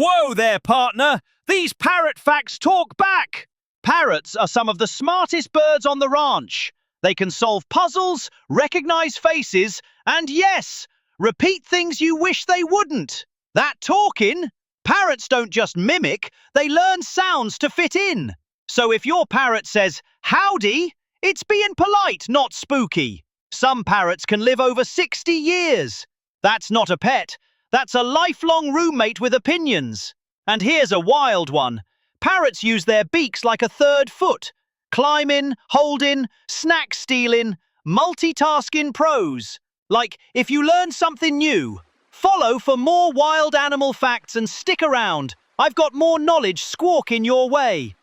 Whoa there, partner! These parrot facts talk back! Parrots are some of the smartest birds on the ranch. They can solve puzzles, recognize faces, and yes, repeat things you wish they wouldn't. That talking? Parrots don't just mimic, they learn sounds to fit in. So if your parrot says, howdy, it's being polite, not spooky. Some parrots can live over 60 years. That's not a pet. That's a lifelong roommate with opinions. And here's a wild one. Parrots use their beaks like a third foot. Climbing, holding, snack stealing, multitasking pros. Like, if you learn something new, follow for more wild animal facts and stick around. I've got more knowledge squawking your way.